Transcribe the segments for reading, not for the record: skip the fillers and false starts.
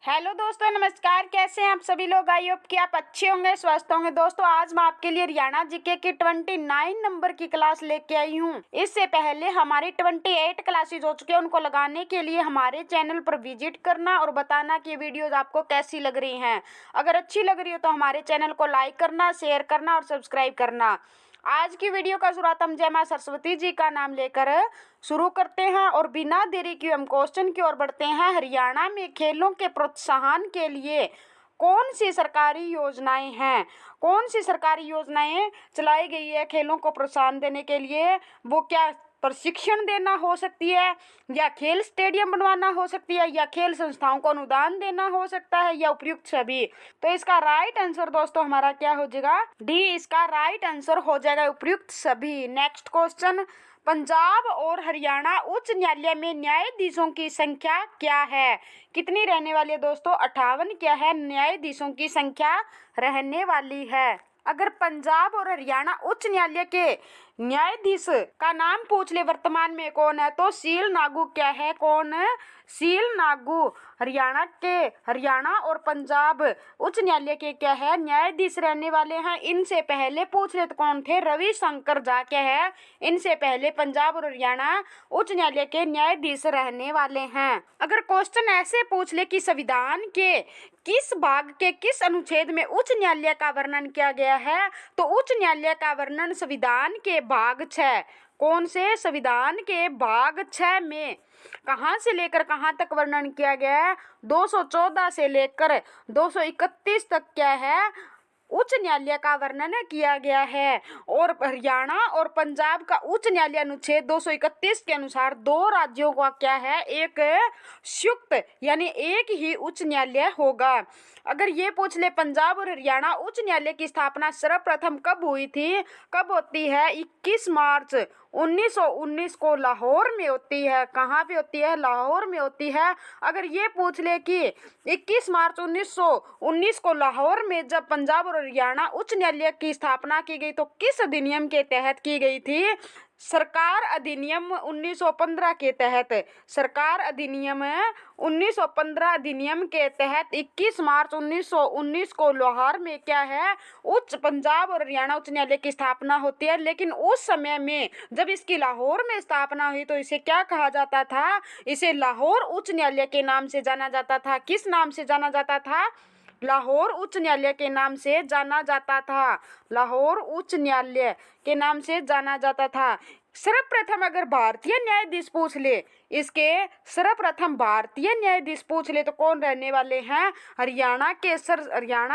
Hello दोस्तों, नमस्कार। कैसे हैं आप सभी लोग? आई होप कि आप अच्छे होंगे, स्वस्थ होंगे। दोस्तों, आज मैं आपके लिए हरियाणा जीके की 29 नंबर की क्लास लेके आई हूं। इससे पहले हमारी 28 क्लासेज हो चुकी है। उनको लगाने के लिए हमारे चैनल पर विजिट करना और बताना कि वीडियोज आपको कैसी लग रही हैं। अगर अच्छी लग रही हो तो हमारे चैनल को लाइक करना, शेयर करना और सब्सक्राइब करना। आज की वीडियो का शुरुआत हम जय मां सरस्वती जी का नाम लेकर शुरू करते हैं और बिना देरी किए हम क्वेश्चन की ओर बढ़ते हैं। हरियाणा में खेलों के प्रोत्साहन के लिए कौन सी सरकारी योजनाएं हैं? कौन सी सरकारी योजनाएं चलाई गई है खेलों को प्रोत्साहन देने के लिए? वो क्या प्रशिक्षण देना हो सकती है, या खेल स्टेडियम बनवाना हो सकती है, या खेल संस्थाओं को अनुदान देना हो सकता है, या उपयुक्त सभी? तो इसका राइट आंसर दोस्तों हमारा क्या हो जाएगा? डी इसका राइट आंसर हो जाएगा, उपयुक्त सभी। नेक्स्ट क्वेश्चन, पंजाब और हरियाणा उच्च न्यायालय में न्यायाधीशों की संख्या क्या है? कितनी रहने वाली है दोस्तों? 58 क्या है न्यायाधीशों की संख्या रहने वाली है। अगर पंजाब और हरियाणा उच्च न्यायालय के न्यायाधीश का नाम पूछ ले वर्तमान में कौन है, तो सील नागू क्या है? कौन है? सील नागू। हरियाणा और पंजाब उच्च न्यायालय के क्या है न्यायाधीश रहने वाले हैं। इनसे पहले पूछ ले तो कौन थे? रविशंकर झा क्या है? इनसे पहले पंजाब और हरियाणा उच्च न्यायालय के न्यायाधीश रहने वाले हैं। अगर क्वेश्चन ऐसे पूछ ले कि संविधान के किस भाग के किस अनुच्छेद में उच्च न्यायालय का वर्णन किया गया है, तो उच्च न्यायालय का वर्णन संविधान के भाग 6, कौन से? संविधान के भाग 6 में कहां से लेकर कहां तक वर्णन किया गया है? 214 से लेकर 231 तक क्या है उच्च न्यायालय का वर्णन किया गया है। और हरियाणा और पंजाब का उच्च न्यायालय अनुच्छेद 231 के अनुसार दो राज्यों का क्या है? एक संयुक्त यानी एक ही उच्च न्यायालय होगा। अगर ये पूछ ले पंजाब और हरियाणा उच्च न्यायालय की स्थापना सर्वप्रथम कब हुई थी? कब होती है? 21 मार्च 1919 को लाहौर में होती है। कहाँ पे होती है? लाहौर में होती है। अगर ये पूछ ले कि 21 मार्च 1919 को लाहौर में जब पंजाब और हरियाणा उच्च न्यायालय की स्थापना की गई तो किस अधिनियम के तहत की गई थी? सरकार अधिनियम 1915 के तहत। सरकार अधिनियम 1915 अधिनियम के तहत 21 मार्च 1919 को लाहौर में क्या है पंजाब और हरियाणा उच्च न्यायालय की स्थापना होती है। लेकिन उस समय में जब इसकी लाहौर में स्थापना हुई तो इसे क्या कहा जाता था? इसे लाहौर उच्च न्यायालय के नाम से जाना जाता था। किस नाम से जाना जाता था? लाहौर उच्च न्यायालय के नाम से जाना जाता था। लाहौर उच्च न्यायालय के नाम से जाना जाता था। सर्वप्रथम अगर भारतीय न्यायाधीश पूछ ले, इसके सर्वप्रथम भारतीय न्यायाधीश पूछ ले तो कौन रहने वाले हैं? हरियाणा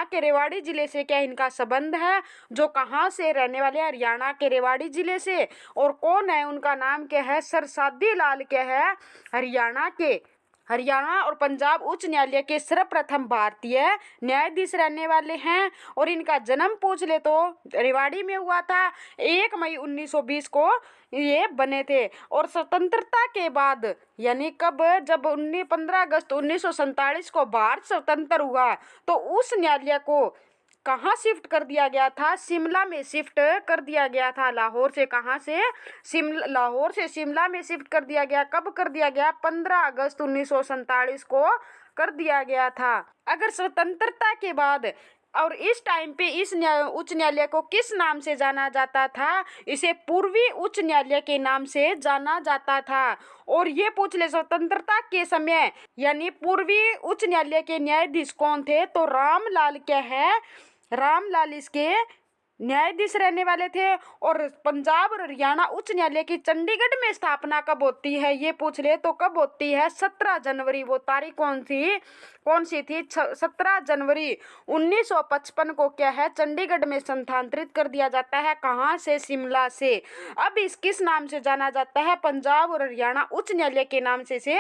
के रेवाड़ी जिले से क्या इनका संबंध है? जो कहाँ से रहने वाले हैं? हरियाणा के रेवाड़ी जिले से। और कौन है? उनका नाम क्या है? सर सादी लाल क्या है? हरियाणा और पंजाब उच्च न्यायालय के सर्वप्रथम भारतीय न्यायाधीश रहने वाले हैं। और इनका जन्म पूछ ले तो रेवाड़ी में हुआ था। 1 मई 1920 को ये बने थे। और स्वतंत्रता के बाद यानी कब? जब 15 अगस्त 1947 को भारत स्वतंत्र हुआ तो उस न्यायालय को कहाँ शिफ्ट कर दिया गया था? शिमला में शिफ्ट कर दिया गया था। लाहौर से कहाँ से? लाहौर से शिमला में शिफ्ट कर दिया गया। कब कर दिया गया? 15 अगस्त 1947 को कर दिया गया था। अगर स्वतंत्रता के बाद और इस टाइम पे इस उच्च न्यायालय को किस नाम से जाना जाता था? इसे पूर्वी उच्च न्यायालय के नाम से जाना जाता था। और ये पूछ ले स्वतंत्रता के समय यानी पूर्वी उच्च न्यायालय के न्यायाधीश कौन थे? तो रामलाल क्या है? रामलाल इसके न्यायाधीश रहने वाले थे। और पंजाब और हरियाणा उच्च न्यायालय की चंडीगढ़ में स्थापना कब होती है? ये पूछ ले तो कब होती है? 17 जनवरी। वो तारीख कौन सी थी? 17 जनवरी 1955 को क्या है चंडीगढ़ में स्थानांतरित कर दिया जाता है। कहाँ से? शिमला से। अब इस किस नाम से जाना जाता है? पंजाब और हरियाणा उच्च न्यायालय के नाम से इसे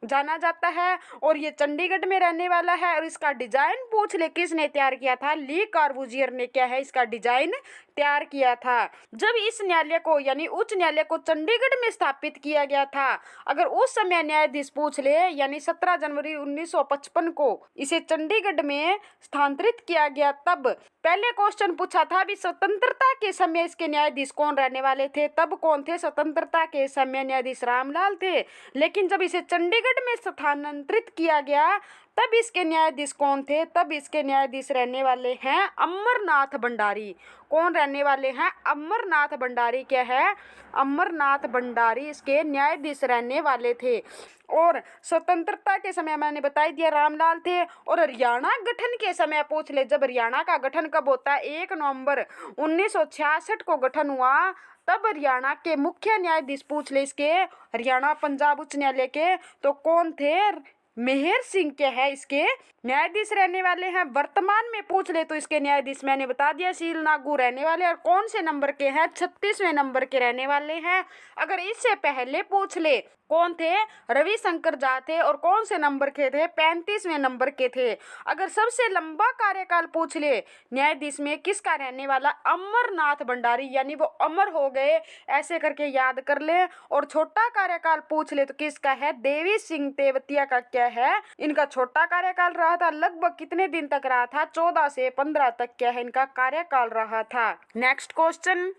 जाना जाता है। और ये चंडीगढ़ में रहने वाला है। और इसका डिजाइन पूछ ले किसने तैयार किया था? ली कार्बूजियर ने क्या है इसका डिजाइन तैयार किया था। जब इस न्यायालय को यानी उच्च न्यायालय को चंडीगढ़ में स्थापित किया गया था, अगर उस समय न्यायाधीश पूछ ले यानी 17 जनवरी 1955 को इसे चंडीगढ़ में स्थानांतरित किया गया, तब पहले क्वेश्चन पूछा था भी स्वतंत्रता के समय इसके न्यायाधीश कौन रहने वाले थे? तब कौन थे? स्वतंत्रता के समय न्यायाधीश रामलाल थे। लेकिन जब इसे चंडीगढ़ में स्थानांतरित किया गया तब इसके न्यायाधीश कौन थे? तब इसके न्यायाधीश रहने वाले हैं अमरनाथ भंडारी। कौन रहने वाले हैं? अमरनाथ भंडारी। क्या है? अमरनाथ भंडारी इसके न्यायाधीश रहने वाले थे। और स्वतंत्रता के समय मैंने बता दिया रामलाल थे। और हरियाणा गठन के समय पूछ ले, जब हरियाणा का गठन कब होता है? 1 नवंबर 1966 को गठन हुआ। तब हरियाणा के मुख्य न्यायाधीश पूछ ले इसके हरियाणा पंजाब उच्च न्यायालय के, तो कौन थे? मेहर सिंह के है इसके न्यायाधीश रहने वाले हैं। वर्तमान में पूछ ले तो इसके न्यायाधीश मैंने बता दिया शील नागू रहने वाले। और कौन से नंबर के हैं? 36वें नंबर के रहने वाले हैं। अगर इससे पहले पूछ ले कौन थे? रविशंकर झा थे। और कौन से नंबर के थे? 35वें नंबर के थे। अगर सबसे लंबा कार्यकाल पूछ ले न्यायाधीश में किसका रहने वाला? अमरनाथ भंडारी, यानी वो अमर हो गए, ऐसे करके याद कर ले। और छोटा कार्यकाल पूछ ले तो किसका है? देवी सिंह तेवतिया का क्या है? इनका छोटा कार्यकाल रहा था। लगभग कितने दिन तक रहा था? 14 से 15 तक क्या है इनका कार्यकाल रहा था। नेक्स्ट क्वेश्चन,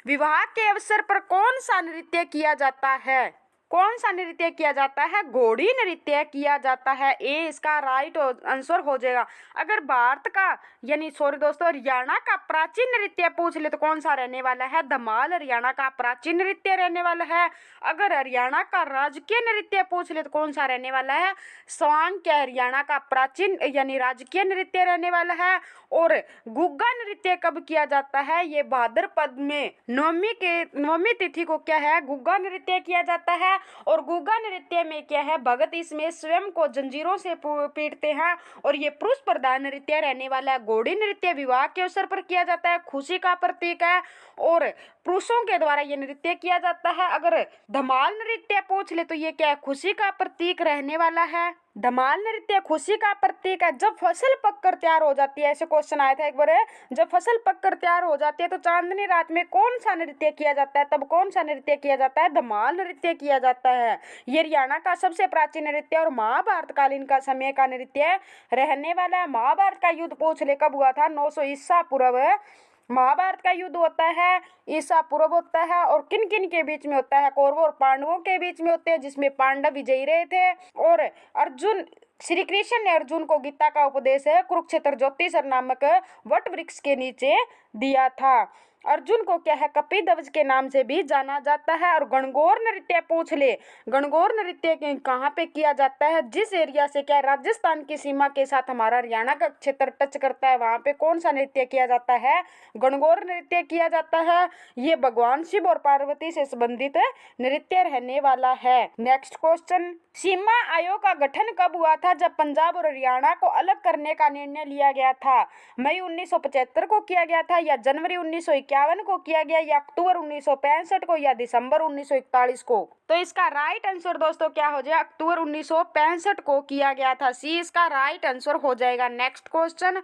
विवाह के अवसर पर कौन सा नृत्य किया जाता है? कौन सा नृत्य किया जाता है? घोड़ी नृत्य किया जाता है। ए इसका राइट आंसर हो जाएगा। अगर भारत का यानी सॉरी दोस्तों हरियाणा का प्राचीन नृत्य पूछ ले तो कौन सा रहने वाला है? धमाल हरियाणा का प्राचीन नृत्य रहने वाला है। अगर हरियाणा का राजकीय नृत्य पूछ ले तो कौन सा रहने वाला है? स्वांग क्या हरियाणा का प्राचीन यानी राजकीय नृत्य रहने वाला है। और गुग्गा नृत्य कब किया जाता है? ये भाद्रपद में नवमी तिथि को क्या है? गुग्गा नृत्य किया जाता है। और गुग्गा नृत्य में क्या है? भगत इसमें स्वयं को जंजीरों से पीटते हैं। और ये पुरुष प्रधान नृत्य रहने वाला है। घोड़ी नृत्य विवाह के अवसर पर किया जाता है, खुशी का प्रतीक है और पुरुषों के द्वारा ये नृत्य किया जाता है। अगर धमाल नृत्य पूछ ले तो ये क्या है? खुशी का प्रतीक रहने वाला है। धमाल नृत्य खुशी का प्रतीक है। जब फसल पककर तैयार हो जाती है, ऐसे क्वेश्चन आया था एक बार, जब फसल पककर तैयार हो जाती है तो चांदनी रात में कौन सा नृत्य किया जाता है? तब कौन सा नृत्य किया जाता है? धमाल नृत्य किया जाता है। ये हरियाणा का सबसे प्राचीन नृत्य और महाभारत कालीन का समय का नृत्य रहने वाला है। महाभारत का युद्ध पूछ ले कब हुआ था? 900 ईसा पूर्व महाभारत का युद्ध होता है, ईसा पूर्व होता है। और किन किन के बीच में होता है? कौरवों और पांडवों के बीच में होते हैं, जिसमें पांडव विजयी रहे थे। और अर्जुन श्री कृष्ण ने अर्जुन को गीता का उपदेश है कुरुक्षेत्र ज्योतिषर नामक वट वृक्ष के नीचे दिया था। अर्जुन को क्या है? कपिध्वज के नाम से भी जाना जाता है। और गणगौर नृत्य पूछ ले, गणगौर नृत्य कहाँ पे किया जाता है? जिस एरिया से क्या राजस्थान की सीमा के साथ हमारा हरियाणा का क्षेत्र टच करता है, वहाँ पे कौन सा नृत्य किया जाता है? गणगौर नृत्य किया जाता है। ये भगवान शिव और पार्वती से संबंधित नृत्य रहने वाला है। नेक्स्ट क्वेश्चन, सीमा आयोग का गठन कब हुआ था? जब पंजाब और हरियाणा को अलग करने का निर्णय लिया गया था। मई 1975 को किया गया था, या जनवरी 1951 को किया गया, या अक्टूबर 1965 को, या दिसंबर 1941 को? तो इसका राइट आंसर दोस्तों क्या हो जाएगा? अक्टूबर 1965 को किया गया था। सी इसका राइट आंसर हो जाएगा। नेक्स्ट क्वेश्चन,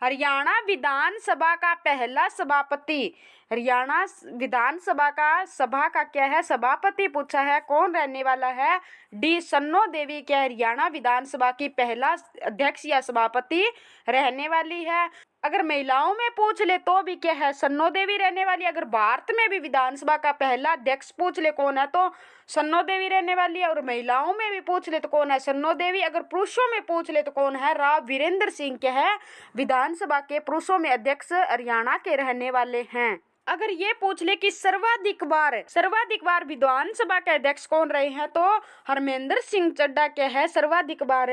हरियाणा विधानसभा का पहला सभापति, हरियाणा विधानसभा का सभा का क्या है? सभापति पूछा है। कौन रहने वाला है? डी सन्नो देवी क्या हरियाणा विधानसभा की पहला अध्यक्ष या सभापति रहने वाली है। अगर महिलाओं में पूछ ले तो भी क्या है? सन्नो देवी रहने वाली। अगर भारत में भी विधानसभा का पहला अध्यक्ष पूछ ले कौन है तो सन्नो देवी रहने वाली है। और महिलाओं में भी पूछ ले तो कौन है? सन्नो देवी। अगर पुरुषों में पूछ ले तो कौन है? राव वीरेंद्र सिंह क्या है? विधानसभा के पुरुषों में अध्यक्ष हरियाणा के रहने वाले हैं। अगर ये पूछ ले कि सर्वाधिक बार विधानसभा के अध्यक्ष कौन रहे हैं तो हरमेंद्र सिंह चड्डा के है सर्वाधिक बार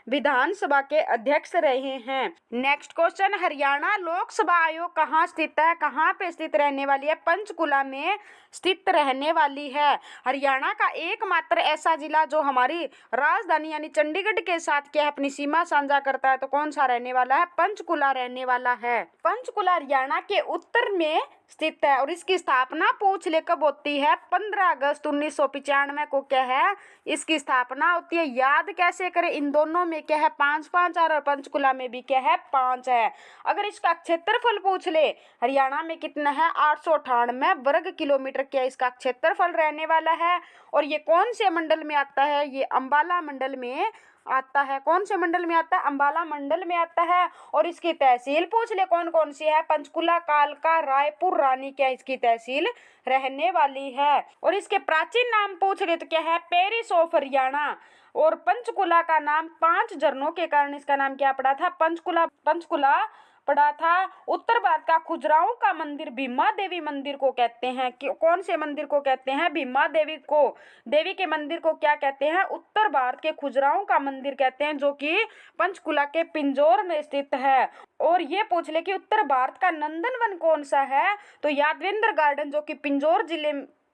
विधानसभा के अध्यक्ष रहे हैं। नेक्स्ट क्वेश्चन, हरियाणा लोकसभा आयोग कहाँ स्थित है? कहाँ पे स्थित रहने वाली है? पंचकुला में स्थित रहने वाली है। हरियाणा का एकमात्र ऐसा जिला जो हमारी राजधानी यानी चंडीगढ़ के साथ क्या अपनी सीमा साझा करता है तो कौन सा रहने वाला है? पंचकुला रहने वाला है। पंचकुला हरियाणा के उत्तर में स्थित है। और इसकी स्थापना पूछ ले कब होती है? 15 अगस्त 1995 को क्या है इसकी स्थापना होती है। याद कैसे करें? इन दोनों में क्या है? 5-5 और पंचकुला में भी क्या है? 5 है। अगर इसका क्षेत्रफल पूछ ले हरियाणा में कितना है? 898 वर्ग किलोमीटर क्या इसका क्षेत्रफल रहने वाला है। और ये कौन से मंडल में आता है? ये अंबाला मंडल में आता है। कौन से मंडल में आता है? अंबाला मंडल में आता है। और इसकी तहसील पूछ ले कौन कौन सी है? पंचकुला, कालका, रायपुर, रानी क्या इसकी तहसील रहने वाली है। और इसके प्राचीन नाम पूछ ले तो क्या है? Paris of Haryana. और पंचकुला का नाम 5 झरनों के कारण इसका नाम क्या पड़ा था? पंचकुला पड़ा था। उत्तर भारत का खुजराहों का मंदिर भीमा देवी मंदिर को कहते हैं। कौन से मंदिर को कहते हैं? भीमा देवी को। देवी के मंदिर को क्या कहते हैं? उत्तर भारत के खुजराहों का मंदिर कहते हैं, जो कि पंचकुला के पिंजौर में स्थित है। और ये पूछ ले कि उत्तर भारत का नंदनवन कौन सा है, तो यादवेंद्र गार्डन, जो कि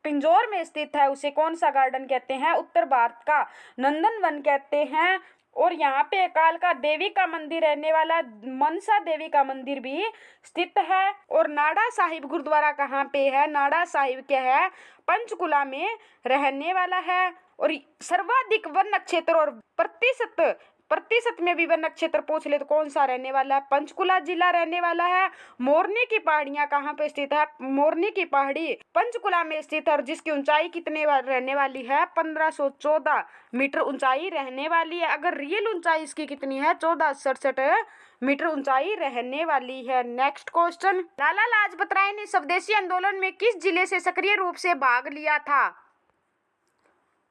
पिंजौर में स्थित है, उसे कौन सा गार्डन कहते हैं? उत्तर भारत का नंदनवन कहते हैं। और यहाँ पे कालका देवी का मंदिर रहने वाला मनसा देवी का मंदिर भी स्थित है। और नाड़ा साहिब गुरुद्वारा कहाँ पे है? नाड़ा साहिब क्या है? पंचकुला में रहने वाला है। और सर्वाधिक वन क्षेत्र और प्रतिशत में भी वन क्षेत्र पूछ ले तो कौन सा रहने वाला है? पंचकुला जिला रहने वाला है। मोरनी की पहाड़ियां कहाँ पे स्थित है? मोरनी की पहाड़ी पंचकुला में स्थित है, और जिसकी ऊंचाई कितने रहने वाली है? 1514 मीटर ऊंचाई रहने वाली है। अगर रियल ऊंचाई इसकी कितनी है? 1467 मीटर ऊंचाई रहने वाली है। नेक्स्ट क्वेश्चन, लाला लाजपत राय ने स्वदेशी आंदोलन में किस जिले से सक्रिय रूप से भाग लिया था?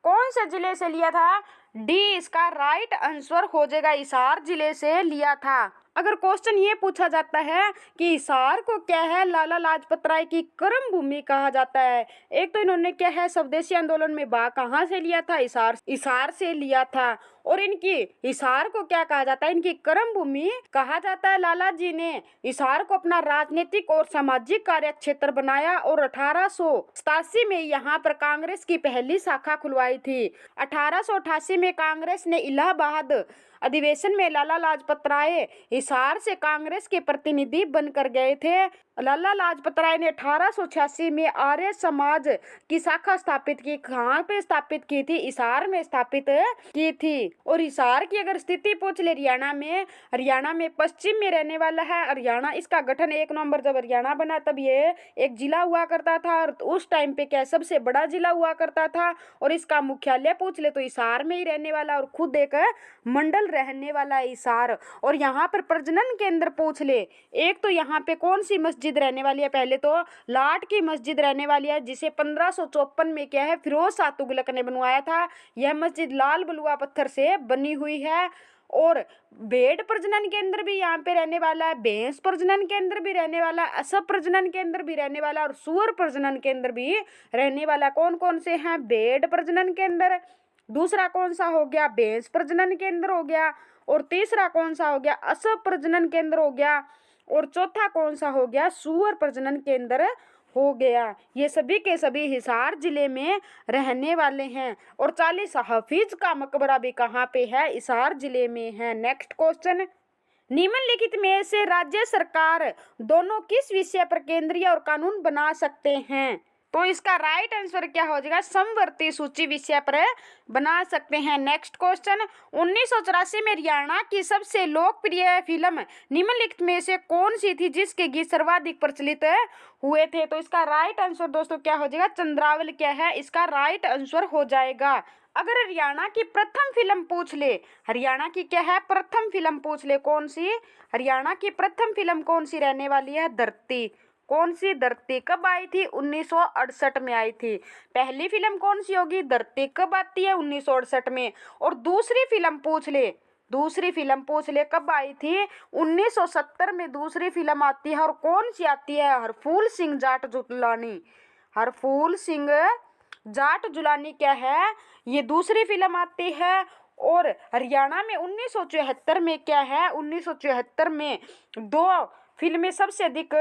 कौन से जिले से लिया था? डी इसका राइट आंसर हो जाएगा, हिसार जिले से लिया था। अगर क्वेश्चन ये पूछा जाता है कि हिसार को क्या है? लाला लाजपत राय की कर्म भूमि कहा जाता है। एक तो इन्होंने क्या है, स्वदेशी आंदोलन में भाग कहाँ से लिया था? हिसार से लिया था। और इनकी हिसार को क्या कहा जाता है? इनकी कर्म भूमि कहा जाता है। लाला जी ने हिसार को अपना राजनीतिक और सामाजिक कार्य क्षेत्र बनाया और 1887 में यहाँ पर कांग्रेस की पहली शाखा खुलवाई थी। 1888 में कांग्रेस ने इलाहाबाद अधिवेशन में लाला लाजपत राय हिसार से कांग्रेस के प्रतिनिधि बनकर गए थे। लाला लाजपत राय ने 1886 में आर्य समाज की शाखा स्थापित की। कहाँ पे स्थापित की थी? हिसार में स्थापित की थी। और हिसार की अगर स्थिति पूछ ले, हरियाणा में पश्चिम में रहने वाला है। हरियाणा, इसका गठन 1 नवंबर जब हरियाणा बना तब ये एक जिला हुआ करता था, और उस टाइम पे क्या सबसे बड़ा जिला हुआ करता था। और इसका मुख्यालय पूछ ले तो हिसार में ही रहने वाला, और खुद एक मंडल रहने वाला हिसार। और यहाँ पर प्रजनन केंद्र पूछ ले, एक तो यहाँ पे कौन सी मस्जिद रहने वाली है? पहले तो लाट की मस्जिद रहने वाली है, जिसे 1554 में क्या है, फिरोज शाह तुगलक ने बनवाया था। यह मस्जिद लाल बलुआ पत्थर से बनी हुई है। और भेड़ प्रजनन केंद्र भी यहाँ पे रहने वाला है, भैंस प्रजनन केंद्र भी रहने वाला, असब प्रजनन केंद्र भी रहने वाला, और सूअर प्रजनन केंद्र भी रहने वाला। कौन कौन से हैं? भेड़ प्रजनन केंद्र, दूसरा कौन सा हो गया? भैंस प्रजनन केंद्र हो गया, और तीसरा कौन सा हो गया? असब प्रजनन केंद्र हो गया, और चौथा कौन सा हो गया? सूअर प्रजनन केंद्र हो गया। ये सभी के सभी हिसार जिले में रहने वाले हैं। और 40 हाफिज का मकबरा भी कहाँ पे है? हिसार जिले में है। नेक्स्ट क्वेश्चन, निम्नलिखित में से राज्य सरकार दोनों किस विषय पर केंद्रीय और कानून बना सकते हैं? तो इसका राइट आंसर क्या हो जाएगा? समवर्ती सूची विषय पर बना सकते हैं। नेक्स्ट क्वेश्चन, 1984 में हरियाणा की सबसे लोकप्रिय फिल्म निम्नलिखित में से कौन सी थी जिसके गीत सर्वाधिक प्रचलित हुए थे? तो इसका राइट आंसर दोस्तों क्या हो जाएगा? चंद्रावल क्या है? इसका राइट आंसर हो जाएगा। अगर हरियाणा की प्रथम फिल्म पूछ ले, हरियाणा की क्या है? प्रथम फिल्म पूछ ले, कौन सी? हरियाणा की प्रथम फिल्म कौन सी रहने वाली है? धरती। कौन सी? धरती। कब आई थी? 1968 में आई थी। पहली फिल्म कौन सी होगी? धरती। कब आती है? 1968 में। और दूसरी फिल्म पूछ ले कब आई थी? 1970 में दूसरी फिल्म आती है। और कौन सी आती है? हरफूल सिंह जाट जुलानी। हरफूल सिंह जाट जुलानी क्या है? ये दूसरी फिल्म आती है। और हरियाणा में 1974 में क्या है? 1974 में 2 फिल्में सबसे अधिक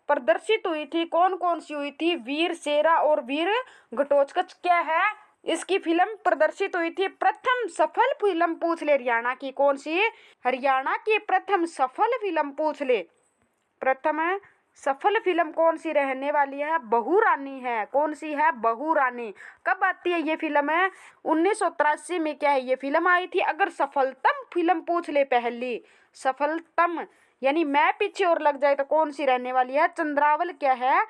प्रदर्शित हुई थी। कौन कौन सी हुई थी? वीर शेरा और वीर घटोत्कच क्या है? इसकी फिल्म प्रदर्शित हुई थी। प्रथम सफल फिल्म पूछ ले हरियाणा की, कौन सी? हरियाणा की प्रथम सफल फिल्म पूछ ले। प्रथम सफल फिल्म कौन सी रहने वाली है? बहू रानी है। कौन सी है? बहू रानी। कब आती है ये फिल्म? है 1983 में क्या है ये फिल्म आई थी। अगर सफलतम फिल्म पूछ ले, पहली सफलतम यानी मैं पीछे और लग जाए तो कौन सी रहने वाली है? चंद्रावल क्या है?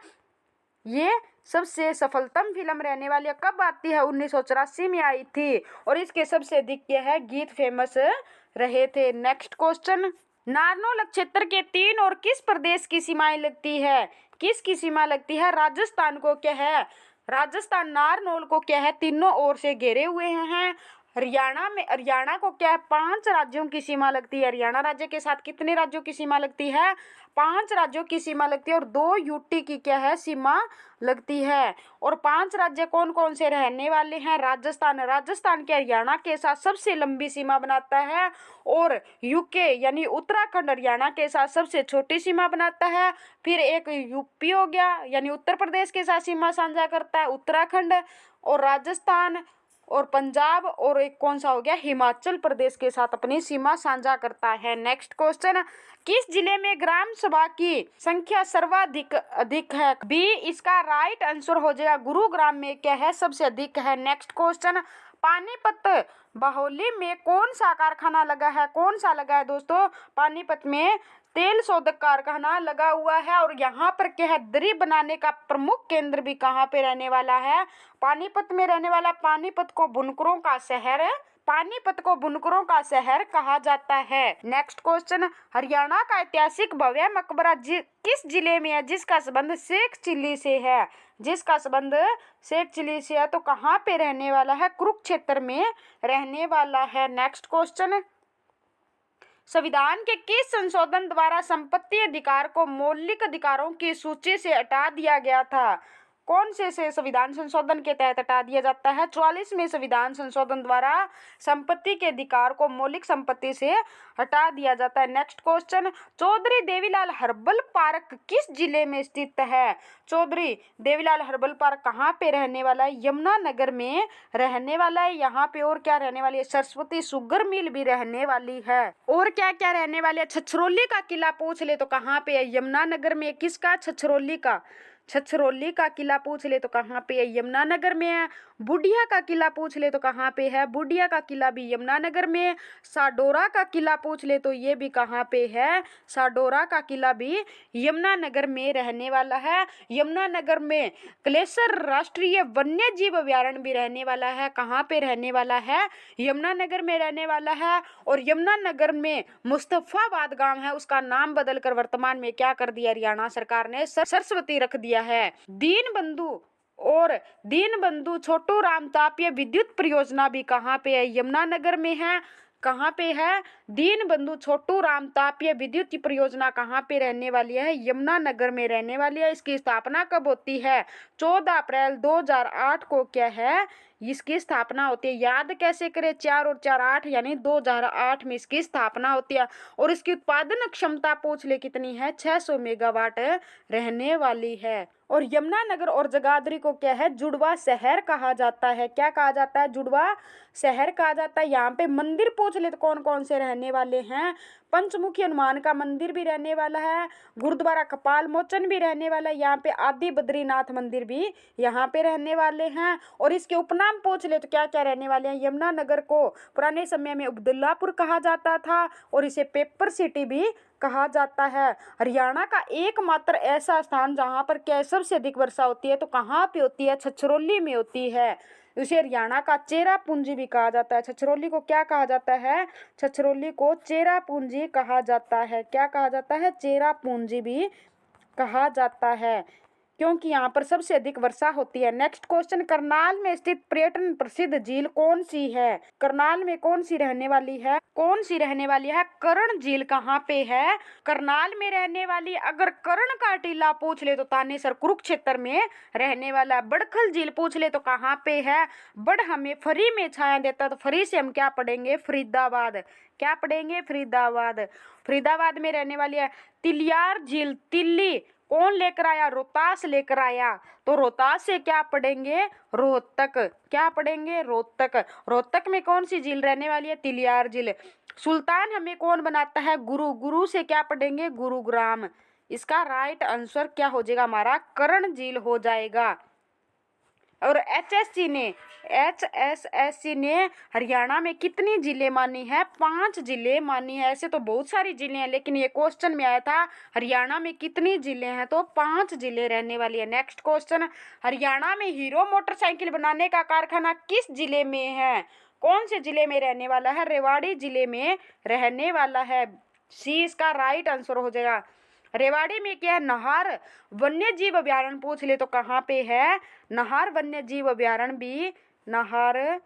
ये सबसे सफलतम फिल्म रहने वाली है। कब आती है? 1984 में आई थी। और इसके सबसे अधिक क्या है? गीत फेमस रहे थे। नेक्स्ट क्वेश्चन, नारनौल क्षेत्र के 3 और किस प्रदेश की सीमाएं लगती है? किसकी सीमा लगती है? राजस्थान को क्या है? राजस्थान नारनौल को क्या है? तीनों ओर से घेरे हुए हैं। हरियाणा को क्या है, 5 राज्यों की सीमा लगती है। हरियाणा राज्य के साथ कितने राज्यों की सीमा लगती है, 5 राज्यों की सीमा लगती है। और 2 यूटी की क्या है, सीमा लगती है। और 5 राज्य कौन कौन से रहने वाले हैं, राजस्थान के हरियाणा के साथ सबसे लंबी सीमा बनाता है। और यूके यानी उत्तराखंड हरियाणा के साथ सबसे छोटी सीमा बनाता है। फिर एक यूपी हो गया, यानी उत्तर प्रदेश के साथ सीमा साझा करता है उत्तराखंड। और राजस्थान और पंजाब, और एक कौन सा हो गया, हिमाचल प्रदेश के साथ अपनी सीमा साझा करता है। नेक्स्ट क्वेश्चन, किस जिले में ग्राम सभा की संख्या सर्वाधिक अधिक है, बी इसका राइट आंसर हो जाएगा गुरुग्राम में क्या है, सबसे अधिक है। नेक्स्ट क्वेश्चन, पानीपत बाहोली में कौन सा कारखाना लगा है, कौन सा लगा है दोस्तों, पानीपत में तेल शोधक कारखाना लगा हुआ है। और यहाँ पर क्या है, दरी बनाने का प्रमुख केंद्र भी कहाँ पे रहने वाला है, पानीपत में रहने वाला। पानीपत को बुनकरों का शहर कहा जाता है। नेक्स्ट क्वेश्चन, हरियाणा का ऐतिहासिक भव्य मकबरा किस जिले में है, जिसका संबंध शेख चिल्ली से है, तो कहाँ पे रहने वाला है, कुरुक्षेत्र में रहने वाला है। नेक्स्ट क्वेश्चन, संविधान के किस संशोधन द्वारा संपत्ति अधिकार को मौलिक अधिकारों की सूची से हटा दिया गया था, कौन से संविधान संशोधन के तहत हटा दिया जाता है, 44वें संविधान संशोधन द्वारा संपत्ति के अधिकार को मौलिक संपत्ति से हटा दिया जाता है। Next question, Chaudhary Devilal herbal park किस जिले में स्थित है, चौधरी देवीलाल हर्बल पार्क कहाँ पे रहने वाला है, यमुनानगर में रहने वाला है। यहाँ पे और क्या रहने वाली है, सरस्वती शुगर मिल भी रहने वाली है। और क्या क्या रहने वाले है, छछरौली का किला पूछ ले तो कहाँ पे है, यमुनानगर में। किसका, छछरौली का किला पूछ ले तो कहाँ पे है, यमुनानगर में है। बुढ़िया का किला पूछ ले तो कहाँ पे है, बुढ़िया का किला भी यमुनानगर में। साडोरा का किला पूछ ले तो ये भी कहाँ पे है, साडोरा का किला भी यमुनानगर में रहने वाला है। यमुनानगर में क्लेसर राष्ट्रीय वन्य जीव अभयारण्य भी रहने वाला है, कहाँ पे रहने वाला है, यमुनानगर में रहने वाला है। और यमुनानगर में मुस्तफाबाद गांव है, उसका नाम बदलकर वर्तमान में क्या कर दिया, हरियाणा सरकार ने सरस्वती रख दिया है। दीनबंधु छोटू राम तापीय विद्युत परियोजना भी कहाँ पे है, यमुनानगर में है। कहाँ पे है, दीनबंधु छोटू राम तापीय विद्युत परियोजना कहाँ पे रहने वाली है, यमुनानगर में रहने वाली है। इसकी स्थापना कब होती है, 14 अप्रैल 2008 को क्या है, इसकी स्थापना होती है। याद कैसे करें, 4 और 4 8, यानी 2008 में इसकी स्थापना होती है। और इसकी उत्पादन क्षमता पूछ ले कितनी है, 600 मेगावाट रहने वाली है। और यमुनानगर और जगाधरी को क्या है, जुड़वा शहर कहा जाता है। क्या कहा जाता है, जुड़वा शहर कहा जाता है। यहाँ पे मंदिर पूछ ले तो कौन कौन से रहने वाले हैं, पंचमुखी हनुमान का मंदिर भी रहने वाला है, गुरुद्वारा कपाल मोचन भी रहने वाला है, यहाँ पे आदि बद्रीनाथ मंदिर भी यहाँ पे रहने वाले हैं। और इसके उपनाम पूछ ले तो क्या क्या रहने वाले हैं, यमुनानगर को पुराने समय में अब्दुल्लापुर कहा जाता था, और इसे पेपर सिटी भी कहा जाता है। हरियाणा का एकमात्र ऐसा स्थान जहाँ पर क्या सबसे अधिक वर्षा होती है, तो कहाँ पे होती है, छछरौली में होती है। उसे हरियाणा का चेरापूंजी भी कहा जाता है। छछरौली को क्या कहा जाता है, छछरौली को चेरापूंजी कहा जाता है। क्या कहा जाता है, चेरापूंजी भी कहा जाता है, क्योंकि यहाँ पर सबसे अधिक वर्षा होती है। नेक्स्ट क्वेश्चन, करनाल में स्थित पर्यटन प्रसिद्ध झील कौन सी है, करनाल में कौन सी रहने वाली है, कर्ण झील कहाँ पे है, करनाल में रहने वाली। अगर कर्ण का टीला पूछ ले तो तानेसर कुरुक्षेत्र में रहने वाला है। बड़खल झील पूछ ले तो कहाँ पे है, बड़ हमें फरी में छाया देता है, तो फरी से हम क्या पढ़ेंगे, फरीदाबाद। क्या पढ़ेंगे, फरीदाबाद में रहने वाली है। तिलियार झील, तिल्ली कौन लेकर आया, रोहतास लेकर आया, तो रोहतास से क्या पढ़ेंगे, रोहतक। क्या पढ़ेंगे, रोहतक में कौन सी झील रहने वाली है, तिलियार झील। सुल्तान हमें कौन बनाता है, गुरु से क्या पढ़ेंगे, गुरुग्राम। इसका राइट आंसर क्या हो जाएगा हमारा, कर्ण झील हो जाएगा। और HSSC ने हरियाणा में कितनी जिले मानी है, 5 जिले मानी है। ऐसे तो बहुत सारी जिले हैं, लेकिन ये क्वेश्चन में आया था हरियाणा में कितनी जिले हैं, तो 5 जिले रहने वाली है। नेक्स्ट क्वेश्चन, हरियाणा में हीरो मोटरसाइकिल बनाने का कारखाना किस जिले में है, कौन से जिले में रहने वाला है, रेवाड़ी जिले में रहने वाला है। सी इसका राइट आंसर हो जाएगा। रेवाड़ी में क्या है, नाहर वन्य जीव अभयारण्य पूछ ले तो कहाँ पे है, नाहर वन्य जीव अभयारण्य भी नाहर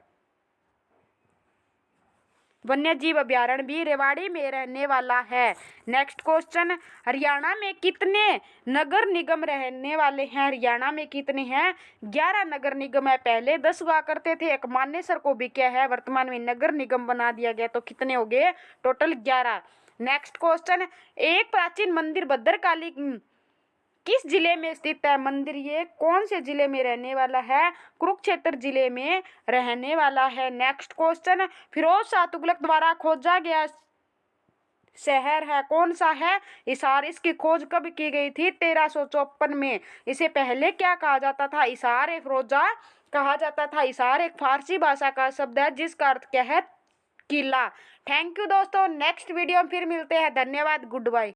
वन्य जीव अभ्यारण्य भी रेवाड़ी में रहने वाला है। नेक्स्ट क्वेश्चन, हरियाणा में कितने नगर निगम रहने वाले हैं? हरियाणा में कितने हैं? 11 नगर निगम है। पहले 10 हुआ करते थे। एक मानेसर को भी क्या है वर्तमान में नगर निगम बना दिया गया, तो कितने हो गए? टोटल 11। नेक्स्ट क्वेश्चन, एक प्राचीन मंदिर भद्रकाली किस जिले में स्थित है? मंदिर ये कौन से जिले में रहने वाला है? कुरुक्षेत्र जिले में रहने वाला है। नेक्स्ट क्वेश्चन, फिरोज शाह तुगलक द्वारा खोजा गया शहर है कौन सा है? हिसार। इसकी खोज कब की गई थी? 1354 में। इसे पहले क्या कहा जाता था? हिसार ए फिरोजा कहा जाता था। हिसार एक फारसी भाषा का शब्द है जिसका अर्थ क्या है? किला। थैंक यू दोस्तों, नेक्स्ट वीडियो में फिर मिलते हैं। धन्यवाद, गुड बाय।